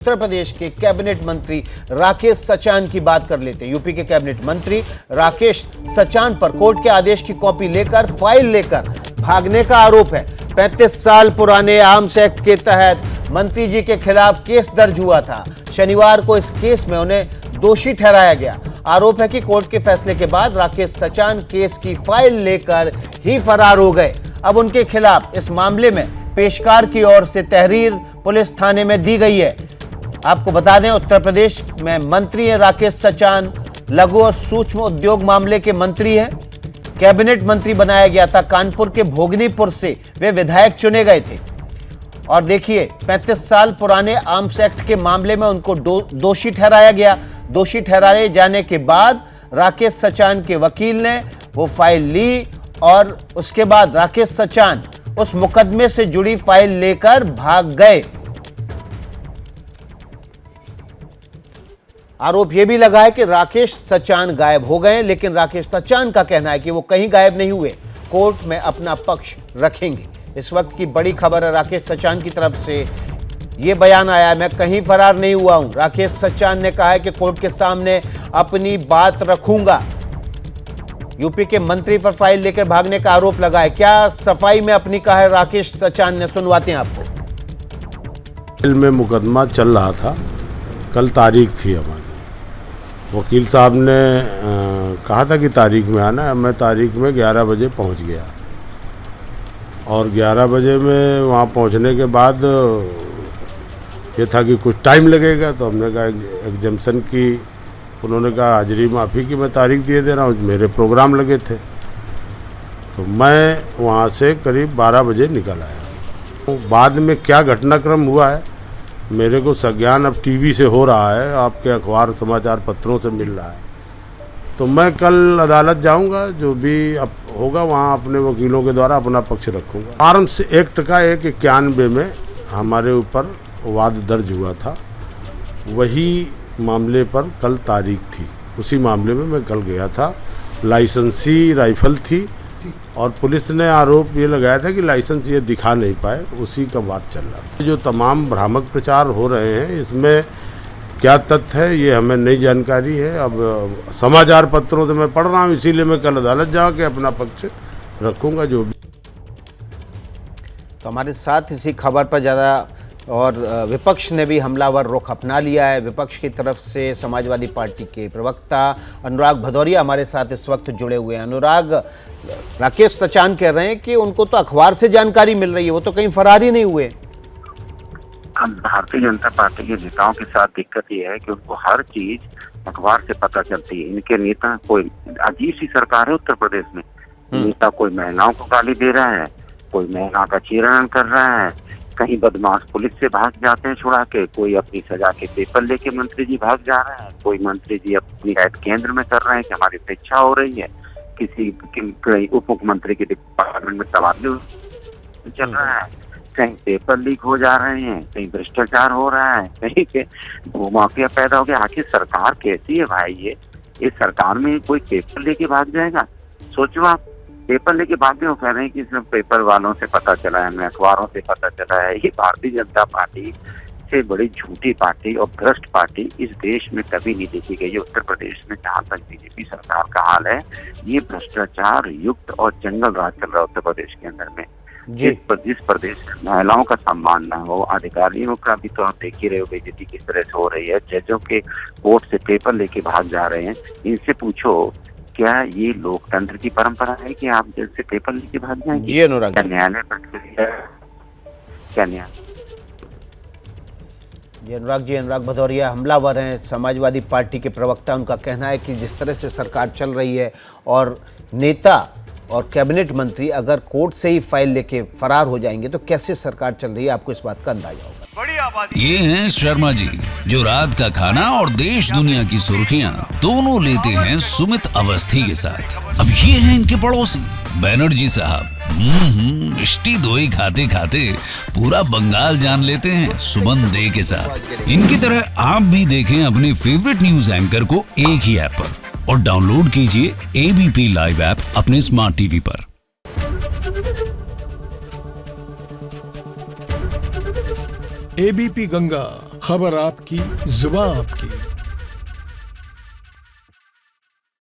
उत्तर प्रदेश के कैबिनेट मंत्री राकेश सचान की बात कर लेते हैं। यूपी के कैबिनेट मंत्री राकेश सचान पर कोर्ट के आदेश की कॉपी लेकर फाइल लेकर भागने का आरोप है। 35 साल पुराने आर्म्स एक्ट के तहत मंत्री जी के खिलाफ केस दर्ज हुआ था। शनिवार को इस केस में उन्हें दोषी ठहराया गया। आरोप है कि कोर्ट के फैसले के बाद राकेश सचान केस की फाइल लेकर ही फरार हो गए। अब उनके खिलाफ इस मामले में पेशकार की ओर से तहरीर पुलिस थाने में दी गई है। आपको बता दें, उत्तर प्रदेश में मंत्री हैं राकेश सचान, लघु और सूक्ष्म उद्योग मामले के मंत्री हैं। कैबिनेट मंत्री बनाया गया था। कानपुर के भोगनीपुर से वे विधायक चुने गए थे। और देखिए, 35 साल पुराने आर्म्स एक्ट के मामले में उनको दोषी ठहराया गया। दोषी ठहराए जाने के बाद राकेश सचान के वकील ने वो फाइल ली और उसके बाद राकेश सचान उस मुकदमे से जुड़ी फाइल लेकर भाग गए। आरोप यह भी लगा है कि राकेश सचान गायब हो गए, लेकिन राकेश सचान का कहना है कि वो कहीं गायब नहीं हुए, कोर्ट में अपना पक्ष रखेंगे। इस वक्त की बड़ी खबर है, राकेश सचान की तरफ से ये बयान आया है, मैं कहीं फरार नहीं हुआ हूं। राकेश सचान ने कहा है कि कोर्ट के सामने अपनी बात रखूंगा। यूपी के मंत्री पर फाइल लेकर भागने का आरोप लगा है। क्या सफाई में अपनी कहा है राकेश सचान ने, सुनवाते हैं आपको। में मुकदमा चल रहा था, कल तारीख थी हमारी। वकील साहब ने कहा था कि तारीख में आना है। मैं तारीख में 11 बजे पहुंच गया और 11 बजे में वहां पहुंचने के बाद ये था कि कुछ टाइम लगेगा, तो हमने कहा एग्जाम्शन की, उन्होंने कहा हाजिरी माफ़ी की मैं तारीख दिए दे रहा हूँ, मेरे प्रोग्राम लगे थे। तो मैं वहाँ से करीब 12 बजे निकल आया। तो बाद में क्या घटनाक्रम हुआ है मेरे को संज्ञान अब टीवी से हो रहा है, आपके अखबार समाचार पत्रों से मिल रहा है। तो मैं कल अदालत जाऊंगा, जो भी अब होगा वहाँ अपने वकीलों के द्वारा अपना पक्ष रखूंगा। आर्म्स एक्ट का 91 में हमारे ऊपर वाद दर्ज हुआ था, वही मामले पर कल तारीख थी। उसी मामले में मैं कल गया था। लाइसेंसी राइफल थी और पुलिस ने आरोप ये लगाया था कि लाइसेंस ये दिखा नहीं पाए, उसी का बात चल रहा था। जो तमाम भ्रामक प्रचार हो रहे हैं, इसमें क्या तथ्य है ये हमें नई जानकारी है। अब समाचार पत्रों से मैं पढ़ रहा हूँ, इसीलिए मैं कल अदालत जाके अपना पक्ष रखूंगा। जो भी तो हमारे साथ इसी खबर पर ज़्यादा और विपक्ष ने भी हमलावर रुख अपना लिया है। विपक्ष की तरफ से समाजवादी पार्टी के प्रवक्ता अनुराग भदौरिया हमारे साथ इस वक्त जुड़े हुए हैं। अनुराग, राकेश सचान कह रहे हैं कि उनको तो अखबार से जानकारी मिल रही है, वो तो कहीं फरार ही नहीं हुए। भारतीय जनता पार्टी के नेताओं के साथ दिक्कत ये है कि उनको हर चीज अखबार से पता चलती है। इनके नेता, कोई अजीब सी सरकार है उत्तर प्रदेश में। नेता कोई महिलाओं को गाली दे रहा है, कोई महिला का चीरहरण कर रहा है, कहीं बदमाश पुलिस से भाग जाते हैं छुड़ा के, कोई अपनी सजा के पेपर लेके मंत्री जी भाग जा रहे हैं, कोई मंत्री जी अपनी कैद केंद्र में कर रहे हैं कि हमारी शिक्षा हो रही है, किसी उप मुख्यमंत्री के डिपार्टमेंट में तबादला चल रहा है, कहीं पेपर लीक हो जा रहे हैं, कहीं भ्रष्टाचार हो रहा है, कहीं के भूमाफिया पैदा हो गया। आखिर सरकार कैसी है भाई? ये इस सरकार में कोई पेपर लेके भाग जाएगा? सोचो आप, पेपर लेके भाग गए, कह रहे हैं कि सिर्फ पेपर वालों से पता चला है, हमें अखबारों से पता चला है। ये भारतीय जनता पार्टी से बड़ी झूठी पार्टी और भ्रष्ट पार्टी इस देश में कभी नहीं देखी गई है। उत्तर प्रदेश में जहाँ तक बीजेपी सरकार का हाल है, ये भ्रष्टाचार युक्त और जंगल राज चल रहा है उत्तर प्रदेश के अंदर में। जिस प्रदेश में महिलाओं का सम्मान ना हो, अधिकारियों का भी तो आप देख ही रहे हो बेइज्जती किस तरह से हो रही है। जजों के कोर्ट से पेपर लेके भाग जा रहे हैं। इनसे पूछो, क्या ये लोकतंत्र की परंपरा है कि आप जज से पेपर लेके भाग जाएंगे? जी अनुराग, क्या न्यायालय प्रक्रिया, क्या न्याय? जी अनुराग जी, अनुराग भदौरिया हमलावर हैं, समाजवादी पार्टी के प्रवक्ता। उनका कहना है कि जिस तरह से सरकार चल रही है और नेता और कैबिनेट मंत्री अगर कोर्ट से ही फाइल लेके फरार हो जाएंगे तो कैसे सरकार चल रही है, आपको इस बात का अंदाजा होगा। ये हैं शर्मा जी, जो रात का खाना और देश दुनिया की सुर्खियां दोनों लेते हैं सुमित अवस्थी के साथ। अब ये हैं इनके पड़ोसी बनर्जी साहब। मिष्टी दोई खाते खाते पूरा बंगाल जान लेते हैं सुमन दे के साथ। इनकी तरह आप भी देखें अपने फेवरेट न्यूज एंकर को एक ही ऐप पर और डाउनलोड कीजिए एबीपी लाइव ऐप अपने स्मार्ट टीवी पर। एबीपी गंगा, खबर आपकी, जुबान आपकी।